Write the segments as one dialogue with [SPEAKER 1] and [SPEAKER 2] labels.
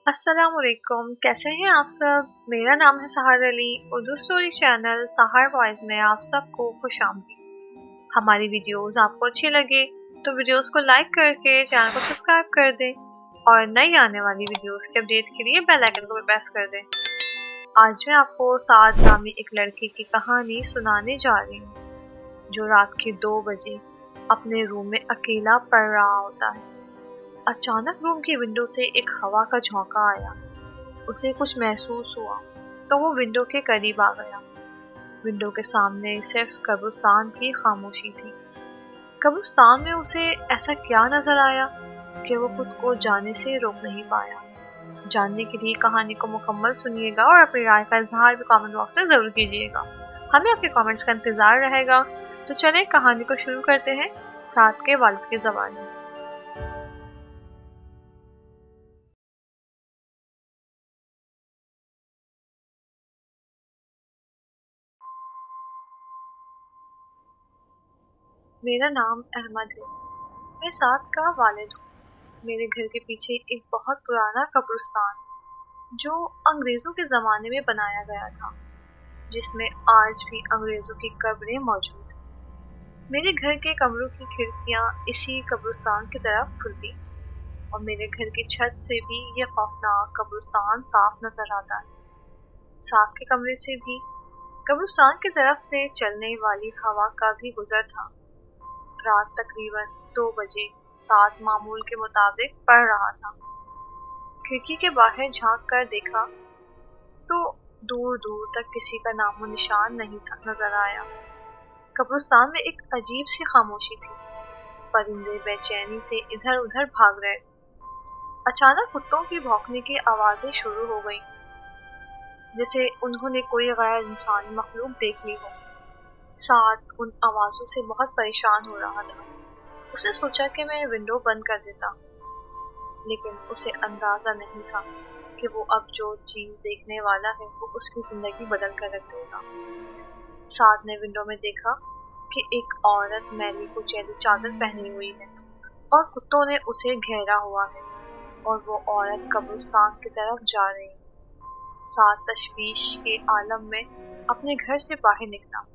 [SPEAKER 1] अस्सलाम वालेकुम, कैसे हैं आप सब। मेरा नाम है सहार अली। उर्दू स्टोरी चैनल सहार वॉइस में आप सबको खुशामदीद। हमारी वीडियोस आपको अच्छी लगे तो वीडियोस को लाइक करके चैनल को सब्सक्राइब कर दें और नई आने वाली वीडियोस के अपडेट के लिए बेल आइकन को भी प्रेस कर दें। आज मैं आपको साद नामी एक लड़के की कहानी सुनाने जा रही हूँ जो रात के 2 बजे अपने रूम में अकेला पढ़ रहा होता है। अचानक रूम की विंडो से एक हवा का झोंका आया। उसे कुछ महसूस हुआ तो वो विंडो के करीब आ गया। विंडो के सामने सिर्फ कब्रिस्तान की खामोशी थी। कब्रिस्तान में उसे ऐसा क्या नजर आया कि वो खुद को जाने से रोक नहीं पाया। जानने के लिए कहानी को मुकम्मल सुनिएगा और अपनी राय का इजहार भी कमेंट बॉक्स में जरूर कीजिएगा। हमें आपके कमेंट्स का इंतजार रहेगा। तो चलें कहानी को शुरू करते हैं साद के वालिद की ज़बान में। मेरा नाम अहमद है। मैं साद का वालिद हूँ। मेरे घर के पीछे एक बहुत पुराना कब्रिस्तान जो अंग्रेजों के ज़माने में बनाया गया था, जिसमें आज भी अंग्रेजों की कब्रें मौजूद हैं। मेरे घर के कमरों की खिड़कियाँ इसी कब्रिस्तान की तरफ खुलती और मेरे घर की छत से भी यह खौफनाक कब्रिस्तान साफ नजर आता है। साद के कमरे से भी कब्रिस्तान की तरफ से चलने वाली हवा का भी गुजर था। रात तकरीबन 2 बजे साद मामूल के मुताबिक पढ़ रहा था। खिड़की के बाहर झांक कर देखा तो दूर दूर तक किसी का नामो निशान नहीं था नजर आया। कब्रिस्तान में एक अजीब सी खामोशी थी। परिंदे बेचैनी से इधर उधर भाग रहे। अचानक कुत्तों की भौंकने की आवाजें शुरू हो गईं, जैसे उन्होंने कोई गैर इंसानी मखलूक देख ली हो। साद उन आवाजों से बहुत परेशान हो रहा था। उसने सोचा कि मैं विंडो बंद कर देता, लेकिन उसे अंदाजा नहीं था कि वो अब जो चीज देखने वाला है वो उसकी जिंदगी बदल कर रख देगा। साद ने विंडो में देखा कि एक औरत मैली कुचैली चादर पहनी हुई है और कुत्तों ने उसे घेरा हुआ है और वो औरत कब्रिस्तान की तरफ जा रही है। साद तशवीश के आलम में अपने घर से बाहर निकला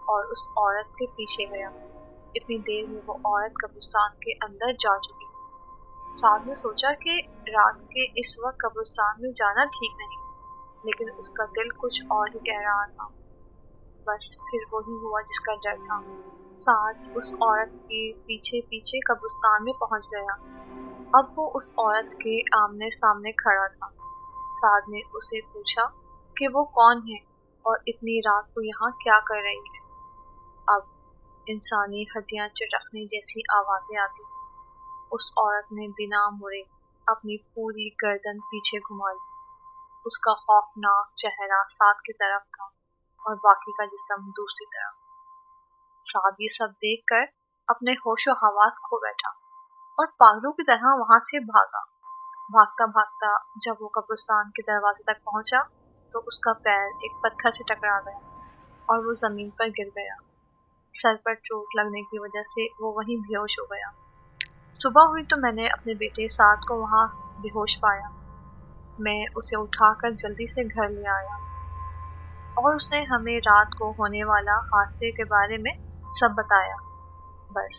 [SPEAKER 1] और उस औरत के पीछे गया। इतनी देर में वो औरत कब्रिस्तान के अंदर जा चुकी। साद ने सोचा कि रात के इस वक्त कब्रिस्तान में जाना ठीक नहीं, लेकिन उसका दिल कुछ और ही कह रहा था। बस फिर वही हुआ जिसका डर था। साद उस औरत के पीछे पीछे कब्रिस्तान में पहुंच गया। अब वो उस औरत के आमने सामने खड़ा था। साद ने उसे पूछा कि वो कौन है और इतनी रात को यहाँ क्या कर रही है। अब इंसानी हड्डियां चटकने जैसी आवाजें आती। उस औरत ने बिना मुड़े अपनी पूरी गर्दन पीछे घुमा ली। उसका खौफनाक चेहरा साद की तरफ था और बाकी का जिस्म दूसरी तरफ। साद ये सब देखकर अपने होशो हवास खो बैठा और पागलों की तरह वहां से भागा। भागता भागता जब वो कब्रिस्तान के दरवाजे तक पहुंचा तो उसका पैर एक पत्थर से टकरा गया और वो जमीन पर गिर गया। सर पर चोट लगने की वजह से वो वहीं बेहोश हो गया। सुबह हुई तो मैंने अपने बेटे साद को वहां बेहोश पाया। मैं उसे उठाकर जल्दी से घर ले आया और उसने हमें रात को होने वाला हादसे के बारे में सब बताया। बस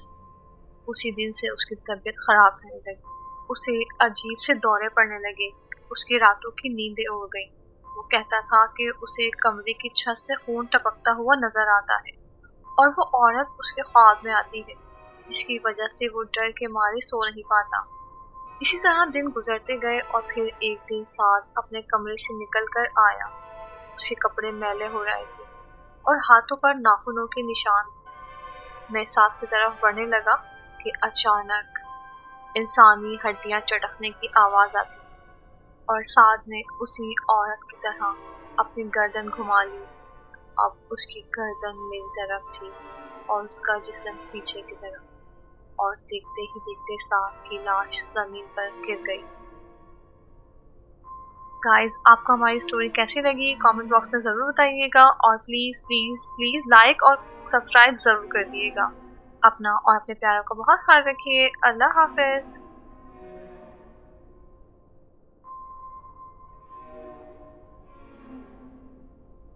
[SPEAKER 1] उसी दिन से उसकी तबीयत खराब रहने लगी। उसे अजीब से दौरे पड़ने लगे। उसकी रातों की नींदें उड़ गई। वो कहता था कि उसे कमरे की छत से खून टपकता हुआ नजर आता है और वो औरत उसके ख्वाब में आती है, जिसकी वजह से वो डर के मारे सो नहीं पाता। इसी तरह दिन गुजरते गए और फिर एक दिन साद अपने कमरे से निकल कर आया। उसके कपड़े मैले हो रहे थे और हाथों पर नाखूनों के निशान थे। मैं साद की तरफ बढ़ने लगा कि अचानक इंसानी हड्डियां चटकने की आवाज आती और साद ने उसी औरत की तरह अपनी गर्दन घुमा ली। अब उसकी गर्दन मेरी तरफ थी और उसका जिस्म पीछे की तरफ, और देखते ही देखते साद की लाश जमीन पर गिर गई। गाइस, आपको हमारी स्टोरी कैसी लगी कमेंट बॉक्स में ज़रूर बताइएगा और प्लीज़ प्लीज़ प्लीज़ लाइक और सब्सक्राइब ज़रूर कर दिएगा। अपना और अपने प्यारों का बहुत ख्याल रखिए। अल्लाह हाफिज़।